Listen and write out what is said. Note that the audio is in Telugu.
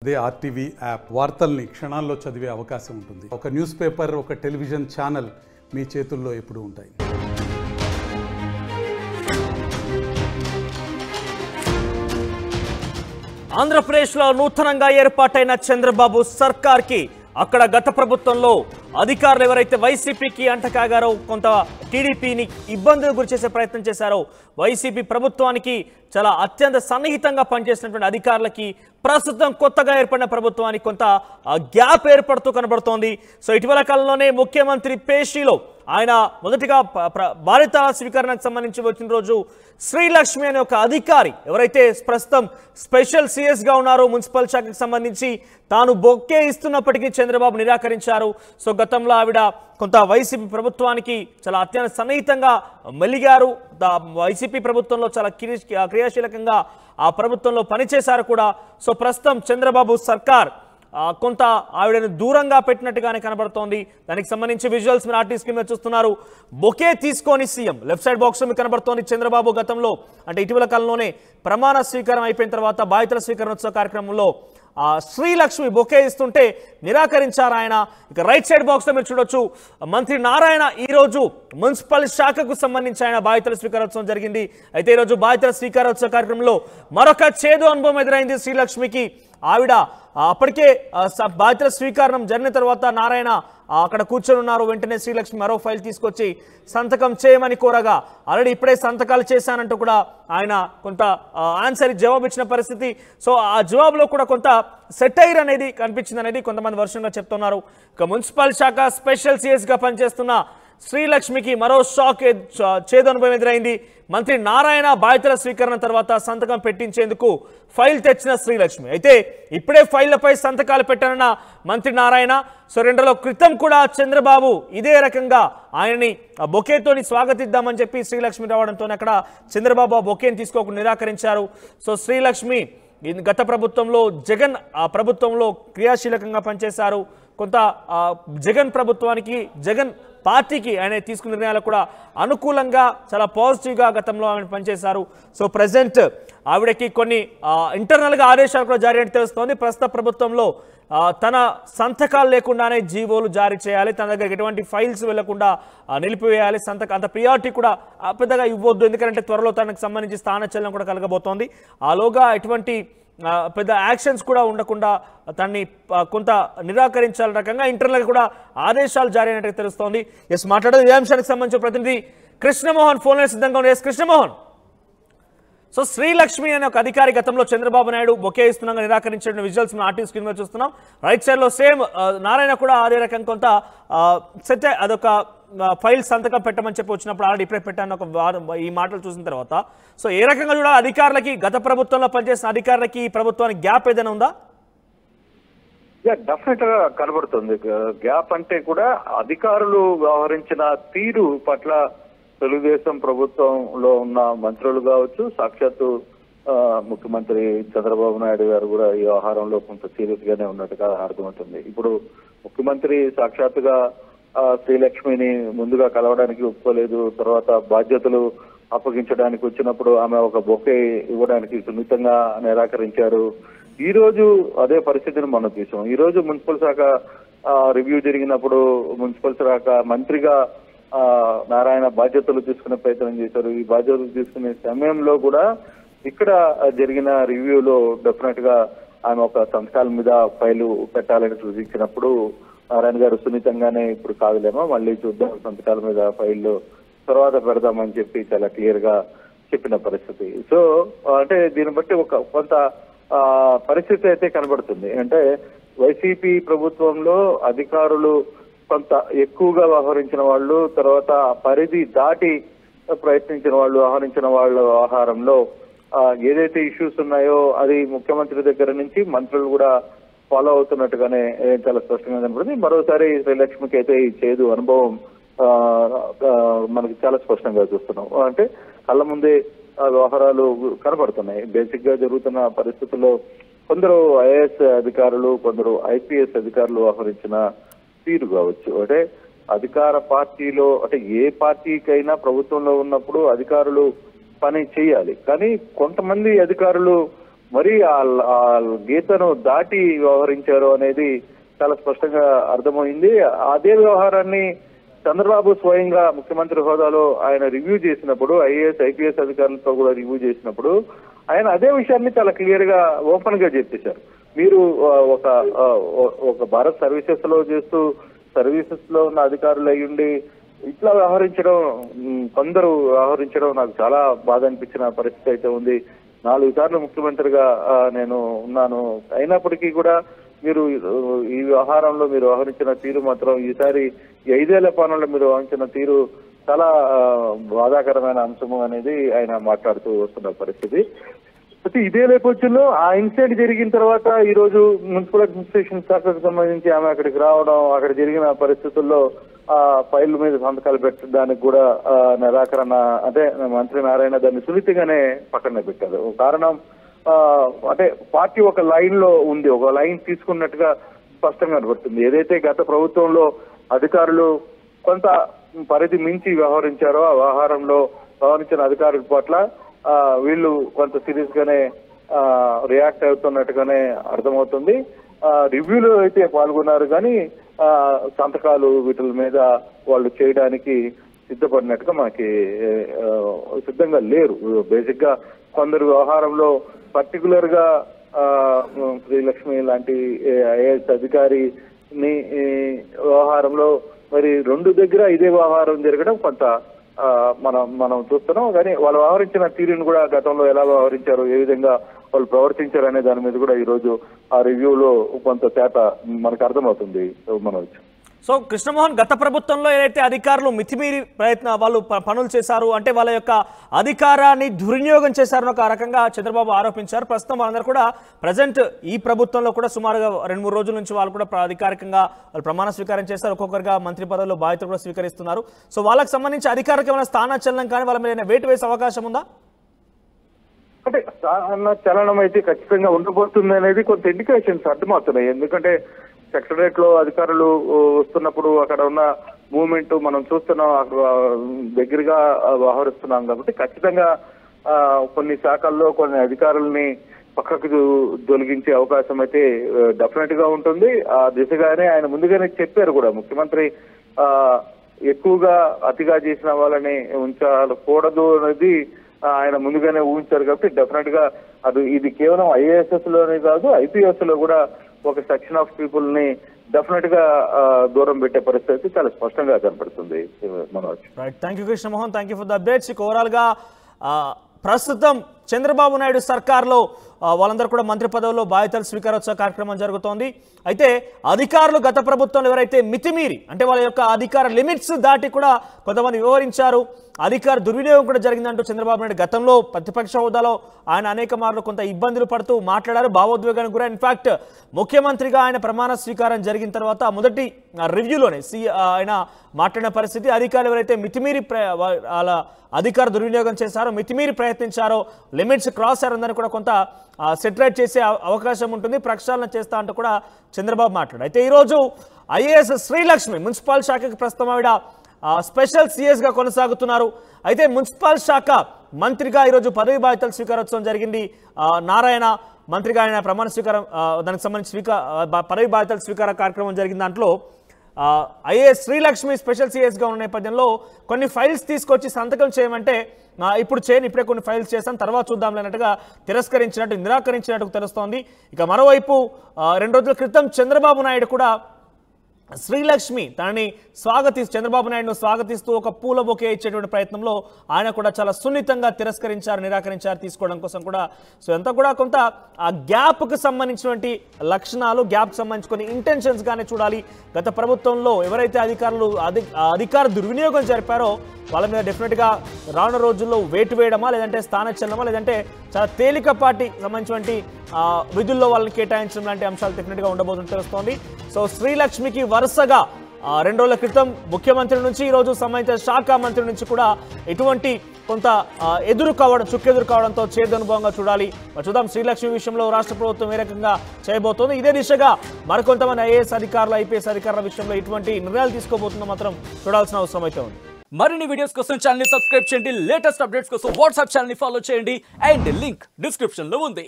అదే ఆర్టీవీ యాప్ వార్తల్ని క్షణాల్లో చదివే అవకాశం ఉంటుంది. ఒక న్యూస్ పేపర్, ఒక టెలివిజన్ ఛానల్ మీ చేతుల్లో ఎప్పుడూ ఉంటాయి. ఆంధ్రప్రదేశ్లో నూతనంగా ఏర్పాటైన చంద్రబాబు సర్కార్కి అక్కడ గత ప్రభుత్వంలో అధికారులు ఎవరైతే వైసీపీకి అంటకాగారో, కొంత టీడీపీని ఇబ్బందులు గురి చేసే ప్రయత్నం చేశారో, వైసీపీ ప్రభుత్వానికి చాలా అత్యంత సన్నిహితంగా పనిచేసినటువంటి అధికారులకి ప్రస్తుతం కొత్తగా ఏర్పడిన ప్రభుత్వానికి కొంత గ్యాప్ ఏర్పడుతూ కనబడుతోంది. సో ఇటీవల కాలంలోనే ముఖ్యమంత్రి పేషీలో ఆయన మొదటిగా బాధ్యత స్వీకరణకు సంబంధించి వచ్చిన రోజు శ్రీలక్ష్మి అనే ఒక అధికారి ఎవరైతే ప్రస్తుతం స్పెషల్ సిఎస్గా ఉన్నారో మున్సిపల్ శాఖకు సంబంధించి, తాను బొక్కే ఇస్తున్నప్పటికీ చంద్రబాబు నిరాకరించారు. సో గతంలో ఆవిడ కొంత వైసీపీ ప్రభుత్వానికి చాలా అత్యంత సన్నిహితంగా మెలిగారు. వైసీపీ ప్రభుత్వంలో చాలా క్రియాశీలకంగా ఆ ప్రభుత్వంలో పనిచేశారు కూడా. సో ప్రస్తుతం చంద్రబాబు సర్కార్ కొంత ఆవిడను దూరంగా పెట్టినట్టుగానే కనబడుతోంది. దానికి సంబంధించి విజువల్స్ మీరు ఆర్టీ స్క్రీన్ మీద చూస్తున్నారు. బొకే తీసుకొని సీఎం లెఫ్ట్ సైడ్ బాక్స్ లో మీకు కనబడుతోంది. చంద్రబాబు గతంలో అంటే ఇటీవల కాలంలోనే ప్రమాణ స్వీకారం అయిపోయిన తర్వాత బాధ్యతల స్వీకరణోత్సవ కార్యక్రమంలో శ్రీలక్ష్మి బొకే ఇస్తుంటే నిరాకరించారు ఆయన. ఇక రైట్ సైడ్ బాక్స్ లో మీరు చూడొచ్చు, మంత్రి నారాయణ ఈ రోజు మున్సిపల్ శాఖకు సంబంధించి ఆయన బాధ్యతల స్వీకారోత్సవం జరిగింది. అయితే ఈరోజు బాధ్యతల స్వీకారోత్సవ కార్యక్రమంలో మరొక చేదు అనుభవం ఎదురైంది శ్రీలక్ష్మికి. ఆవిడ అప్పటికే బాధ్యతల స్వీకారం జరిగిన తర్వాత నారాయణ అక్కడ కూర్చొని ఉన్నారు. వెంటనే శ్రీలక్ష్మి మరో ఫైల్ తీసుకొచ్చి సంతకం చేయమని కోరగా, ఆల్రెడీ ఇప్పుడే సంతకాలు చేశానంటూ కూడా ఆయన కొంత ఆన్సర్ జవాబు ఇచ్చిన పరిస్థితి. సో ఆ జవాబులో కూడా కొంత సెటైర్ అనేది కనిపించింది అనేది కొంతమంది వర్షంగా చెప్తున్నారు. ఇక మున్సిపల్ శాఖ స్పెషల్ సిఎస్గా పనిచేస్తున్న శ్రీలక్ష్మికి మరో షాక్ చేదు అనుభవం ఎదురైంది. మంత్రి నారాయణ బాధ్యతల స్వీకరణ తర్వాత సంతకం పెట్టించేందుకు ఫైల్ తెచ్చిన శ్రీలక్ష్మి అయితే ఇప్పుడే ఫైళ్లపై సంతకాలు పెట్టారన్న మంత్రి నారాయణ. సో 2 రోజుల క్రితం కూడా చంద్రబాబు ఇదే రకంగా ఆయనని బొకేతోని స్వాగతిద్దామని చెప్పి శ్రీలక్ష్మి రావడంతో అక్కడ చంద్రబాబు ఆ బొకేని తీసుకోకుండా నిరాకరించారు. సో శ్రీలక్ష్మి గత ప్రభుత్వంలో జగన్ ప్రభుత్వంలో క్రియాశీలకంగా పనిచేశారు. కొంత జగన్ ప్రభుత్వానికి, జగన్ పార్టీకి ఆయన తీసుకున్న నిర్ణయాలు కూడా అనుకూలంగా చాలా పాజిటివ్గా గతంలో ఆమె పనిచేశారు. సో ప్రజెంట్ ఆవిడకి కొన్ని ఇంటర్నల్గా ఆదేశాలు కూడా జారీ అని తెలుస్తోంది. ప్రస్తుత ప్రభుత్వంలో తన సంతకాలు లేకుండానే జీవోలు జారీ చేయాలి, తన దగ్గర ఎటువంటి ఫైల్స్ వెళ్లకుండా నిలిపివేయాలి, అంత ప్రియారిటీ కూడా పెద్దగా ఇవ్వద్దు, ఎందుకంటే త్వరలో తనకు సంబంధించి స్థానచలనం కూడా కలగబోతోంది. ఆలోగా ఎటువంటి పెద్ద యాక్షన్స్ కూడా ఉండకుండా తనని కొంత నిరాకరించాల రకంగా ఇంటర్నల్గా కూడా ఆదేశాలు జారీ అయినట్టు తెలుస్తోంది. ఎస్ మాట్లాడేది ఇదే అంశానికి సంబంధించిన ప్రతినిధి కృష్ణమోహన్ ఫోన్ లైన్ సిద్ధంగా ఉంది. ఎస్ కృష్ణమోహన్, సో శ్రీలక్ష్మి అనే ఒక అధికారి గతంలో చంద్రబాబు నాయుడు బొకే ఇస్తున్నాగా నిరాకరించిన విజువల్స్ మనం ఆర్టీ స్క్రీన్ మీద చూస్తున్నాం. రైట్ సైడ్ లో సేమ్ నారాయణ కూడా అదే రకం కొంత సెట్ అదొక ఫైల్ సంతకం పెట్టమని చెప్పి వచ్చినప్పుడు ఆల్రెడీ ఇప్పుడే పెట్టాను ఒక ఈ మాటలు చూసిన తర్వాత. సో ఏ రకంగా చూడాలి అధికారులకి, గత ప్రభుత్వంలో పనిచేసిన అధికారులకి ఈ ప్రభుత్వానికి గ్యాప్ ఏదైనా ఉందా? డెఫినెట్ గా కనబడుతుంది గ్యాప్. అంటే కూడా అధికారులు వ్యవహరించిన తీరు పట్ల తెలుగుదేశం ప్రభుత్వంలో ఉన్న మంత్రులు కావచ్చు, సాక్షాత్తు ముఖ్యమంత్రి చంద్రబాబు నాయుడు గారు కూడా ఈ వ్యవహారంలో కొంత సీరియస్ గానే ఉన్నట్టుగా అర్థమవుతుంది. ఇప్పుడు ముఖ్యమంత్రి సాక్షాత్తుగా శ్రీలక్ష్మిని ముందుగా కలవడానికి ఒప్పుకోలేదు. తర్వాత బాధ్యతలు అప్పగించడానికి వచ్చినప్పుడు ఆమె ఒక బొకే ఇవ్వడానికి సున్నితంగా నిరాకరించారు. ఈ రోజు అదే పరిస్థితిని మనం చూసాం. ఈ రోజు మున్సిపల్ శాఖ రివ్యూ జరిగినప్పుడు మున్సిపల్ శాఖ మంత్రిగా నారాయణ బాధ్యతలు తీసుకునే ప్రయత్నం చేశారు. ఈ బాధ్యతలు తీసుకునే సమయంలో కూడా ఇక్కడ జరిగిన రివ్యూలో డెఫినెట్ గా ఆమె ఒక సంతకాల మీద ఫైలు పెట్టాలని సూచించినప్పుడు నారాయణ గారు సున్నితంగానే ఇప్పుడు కాదులేమో మళ్ళీ చూద్దాం, సంతకాల మీద ఫైళ్ళు తర్వాత పెడదామని చెప్పి చాలా క్లియర్ గా చెప్పిన పరిస్థితి. సో అంటే దీన్ని బట్టి ఒక కొంత పరిస్థితి అయితే కనబడుతుంది. అంటే వైసీపీ ప్రభుత్వంలో అధికారులు కొంత ఎక్కువగా వ్యవహరించిన వాళ్ళు, తర్వాత పరిధి దాటి ప్రయత్నించిన వాళ్ళు, వ్యవహరించిన వాళ్ళ వ్యవహారంలో ఏదైతే ఇష్యూస్ ఉన్నాయో అది ముఖ్యమంత్రి దగ్గర నుంచి మంత్రులు కూడా ఫాలో అవుతున్నట్టుగానే చాలా స్పష్టంగా కనబడుతుంది. మరోసారి శ్రీలక్ష్మికి అయితే ఈ చేదు అనుభవం మనకి చాలా స్పష్టంగా చూస్తున్నాం. అంటే కళ్ళ ముందే వ్యవహారాలు కనబడుతున్నాయి. బేసిక్ గా జరుగుతున్న పరిస్థితుల్లో కొందరు ఐఏఎస్ అధికారులు, కొందరు ఐపీఎస్ అధికారులు వ్యవహరించిన తీరు కావచ్చు. అంటే అధికార పార్టీలో అంటే ఏ పార్టీకైనా ప్రభుత్వంలో ఉన్నప్పుడు అధికారులు పని చేయాలి, కానీ కొంతమంది అధికారులు మరి ఆ గీతను దాటి వ్యవహరించారు అనేది చాలా స్పష్టంగా అర్థమైంది. అదే వ్యవహారాన్ని చంద్రబాబు స్వయంగా ముఖ్యమంత్రి హోదాలో ఆయన రివ్యూ చేసినప్పుడు, ఐఏఎస్ ఐపీఎస్ అధికారులతో కూడా రివ్యూ చేసినప్పుడు ఆయన అదే విషయాన్ని చాలా క్లియర్ గా ఓపెన్ గా చెప్పేశారు. మీరు ఒక భారత్ సర్వీసెస్ లో చేస్తూ సర్వీసెస్ లో ఉన్న అధికారులు అయ్యుండి ఇట్లా వ్యవహరించడం, కొందరు వ్యవహరించడం నాకు చాలా బాధ అనిపించిన పరిస్థితి అయితే ఉంది. 4 సార్లు ముఖ్యమంత్రిగా నేను ఉన్నాను. అయినప్పటికీ కూడా మీరు ఈ వ్యవహారంలో మీరు వ్యవహరించిన తీరు మాత్రం ఈసారి 5 ఏళ్ల పాలనలో మీరు వ్యవహరించిన తీరు చాలా బాధాకరమైన అంశము అనేది ఆయన మాట్లాడుతూ వస్తున్న పరిస్థితి. అయితే ఇదే నేపథ్యంలో ఆ ఇన్సిడెంట్ జరిగిన తర్వాత ఈ రోజు మున్సిపల్ అడ్మినిస్ట్రేషన్ శాఖకు సంబంధించి ఆమె అక్కడికి రావడం, అక్కడ జరిగిన పరిస్థితుల్లో ఆ ఫైల్ మీద సంతకాలు పెట్టడానికి కూడా నిరాకరణ, అంటే మంత్రి నారాయణ దాన్ని సున్నితంగానే పక్కన పెట్టారు. కారణం అంటే పార్టీ ఒక లైన్ లో ఉంది, ఒక లైన్ తీసుకున్నట్టుగా స్పష్టంగా కనబడుతుంది. ఏదైతే గత ప్రభుత్వంలో అధికారులు కొంత పరిధి మించి వ్యవహరించారో ఆ వ్యవహారంలో వ్యవహరించిన అధికారుల పట్ల వీళ్ళు కొంత సీరియస్ గానే రియాక్ట్ అవుతున్నట్టుగానే అర్థమవుతుంది. రివ్యూలో అయితే పాల్గొన్నారు కానీ సంతకాలు వీటి మీద వాళ్ళు చేయడానికి సిద్ధపడినట్టుగా మనకి సిద్ధంగా లేరు. బేసిక్ గా కొందరు వ్యవహారంలో పర్టికులర్ గా శ్రీలక్ష్మి లాంటి ఐఏఎస్ అధికారిని వ్యవహారంలో మరి 2 దగ్గర ఇదే వ్యవహారం జరగడం కొంత మనం చూస్తున్నాం. కానీ వాళ్ళు వ్యవహరించిన తీరును కూడా గతంలో ఎలా వ్యవహరించారు, ఏ విధంగా వాళ్ళు ప్రవర్తించారు అనే దాని మీద కూడా ఈ రోజు ఆ రివ్యూలో కొంత తేట మనకు అర్థమవుతుంది. మనోజ్, సో కృష్ణమోహన్, గత ప్రభుత్వంలో ఏదైతే అధికారులు మితిమీరి వాళ్ళు పనులు చేశారు, అంటే వాళ్ళ యొక్క అధికారాన్ని దుర్వినియోగం చేశారని ఒక రకంగా చంద్రబాబు ఆరోపించారు. ప్రస్తుతం వాళ్ళందరూ కూడా ప్రజెంట్ ఈ ప్రభుత్వంలో కూడా సుమారుగా 2-3 రోజుల నుంచి వాళ్ళు కూడా అధికారికంగా వాళ్ళు ప్రమాణ స్వీకారం చేశారు. ఒక్కొక్కరిగా మంత్రి పదవుల్లో బాధ్యతలు కూడా స్వీకరిస్తున్నారు. సో వాళ్ళకి సంబంధించి అధికారికమైన స్థానచలనం కానీ వాళ్ళ మీద వేటు వేసే అవకాశం ఉందా? అంటే స్థాన చలనం అయితే ఖచ్చితంగా ఉండబోతుంది అనేది కొంత ఇండికేషన్స్ అర్థమవుతున్నాయి. ఎందుకంటే సెక్రటరేట్ లో అధికారులు వస్తున్నప్పుడు అక్కడ ఉన్న మూవ్మెంట్ మనం చూస్తున్నాం, దగ్గరగా వ్యవహరిస్తున్నాం. కాబట్టి ఖచ్చితంగా కొన్ని శాఖల్లో కొన్ని అధికారుల్ని పక్కకు తొలగించే అవకాశం అయితే డెఫినెట్ గా ఉంటుంది. ఆ దిశగానే ఆయన ముందుగానే చెప్పారు కూడా. ముఖ్యమంత్రి ఎక్కువగా అతిగా చేసిన వాళ్ళని ఉంచకూడదు అనేది ఆయన ముందుగానే ఊహించారు. కాబట్టి డెఫినెట్ గా ఇది కేవలం ఐఏఎస్ఎస్ లోనే కాదు, ఐపీఎస్ లో కూడా ఒక సెక్షన్ ఆఫ్ పీపుల్ ని డెఫినెట్ గా దూరం పెట్టే పరిస్థితి చాలా స్పష్టంగా కనపడుతుంది. Manoj, right, thank you Krishnamohan, thank you for the updates. Overall గా ప్రస్తుతం చంద్రబాబు నాయుడు సర్కార్లో వాళ్ళందరూ కూడా మంత్రి పదవుల్లో బాధ్యతలు స్వీకారోత్సవ కార్యక్రమం జరుగుతోంది. అయితే అధికారులు గత ప్రభుత్వంలో ఎవరైతే మితిమీరి, అంటే వాళ్ళ యొక్క అధికార లిమిట్స్ దాటి కూడా కొంతమంది వివరించారు, అధికార దుర్వినియోగం కూడా జరిగిందంటూ చంద్రబాబు నాయుడు గతంలో ప్రతిపక్ష హోదాలో ఆయన అనేక మార్లు కొంత ఇబ్బందులు పడుతూ మాట్లాడారు, భావోద్వేగానికి కూడా. ఇన్ఫాక్ట్ ముఖ్యమంత్రిగా ఆయన ప్రమాణ స్వీకారం జరిగిన తర్వాత మొదటి రివ్యూలోనే ఆయన మాట్లాడిన పరిస్థితి, అధికారులు ఎవరైతే మితిమీరి వాళ్ళ అధికార దుర్వినియోగం చేశారో, మితిమీరి ప్రయత్నించారో, లిమిట్స్ క్రాస్ అయ్యారని కూడా కొంత సెటరేట్ చేసే అవకాశం ఉంటుంది, ప్రక్షాళన చేస్తా అంటూ కూడా చంద్రబాబు మాట్లాడారు. అయితే ఈరోజు ఐఏఎస్ శ్రీలక్ష్మి మున్సిపల్ శాఖకి ప్రస్తుతం ఆవిడ స్పెషల్ సిఎస్గా కొనసాగుతున్నారు. అయితే మున్సిపల్ శాఖ మంత్రిగా ఈరోజు పదవి బాధ్యతలు స్వీకారోత్సవం జరిగింది. నారాయణ మంత్రిగా ఆయన ప్రమాణ స్వీకారం, దానికి సంబంధించి పదవి బాధ్యతల స్వీకార కార్యక్రమం జరిగిన దాంట్లో ఐఏఎస్ శ్రీలక్ష్మి స్పెషల్ సిఎస్గా ఉన్న నేపథ్యంలో కొన్ని ఫైల్స్ తీసుకొచ్చి సంతకం చేయమంటే ఇప్పుడు చేయను, ఇప్పుడే కొన్ని ఫైల్స్ చేస్తాను, తర్వాత చూద్దాం అన్నట్టుగా నిరాకరించినట్టు తెలుస్తోంది. ఇక మరోవైపు 2 రోజుల క్రితం చంద్రబాబు నాయుడు కూడా శ్రీలక్ష్మి తనని చంద్రబాబు నాయుడును స్వాగతిస్తూ ఒక పూల బొకే ఇచ్చేటువంటి ప్రయత్నంలో ఆయన కూడా చాలా సున్నితంగా నిరాకరించారు తీసుకోవడం కోసం కూడా. సో ఎంత కూడా కొంత ఆ గ్యాప్కి సంబంధించినటువంటి లక్షణాలు, గ్యాప్కి సంబంధించి కొన్ని ఇంటెన్షన్స్ గానే చూడాలి. గత ప్రభుత్వంలో ఎవరైతే అధికారులు అధికార దుర్వినియోగం జరిపారో వాళ్ళ మీద డెఫినెట్గా రానున్న రోజుల్లో వేటు వేయడమా, లేదంటే స్థానచలనమా, లేదంటే చాలా తేలికపాటి సంబంధించినటువంటి విధుల్లో వాళ్ళని కేటాయించడం లాంటి అంశాలు డెఫినెట్గా ఉండబోతుందని తెలుస్తోంది. సో శ్రీలక్ష్మికి వరుసగా 2 రోజుల క్రితం ముఖ్యమంత్రి నుంచి ఈరోజు సంబంధిత శాఖ మంత్రి నుంచి కూడా ఎటువంటి కొంత చుక్కెదురు కావడంతో చేదనుభవంగా చూడాలి. చూద్దాం శ్రీలక్ష్మి విషయంలో రాష్ట్ర ప్రభుత్వం ఏ రకంగా చేయబోతోంది. ఇదే దిశగా మరికొంతమంది ఐఏఎస్ అధికారులు, ఐపీఎస్ అధికారుల విషయంలో ఎటువంటి నిర్ణయాలు తీసుకోబోతుందో మాత్రం చూడాల్సిన అవసరం అయితే ఉంది. మరిన్ని వీడియోస్ కోసం ఛానల్ ని సబ్స్క్రైబ్ చేయండి, లేటెస్ట్ అప్డేట్స్ కోసం వాట్సాప్ ఛానల్ ని ఫాలో చేయండి, అండ్ లింక్ డిస్క్రిప్షన్ లో ఉంది.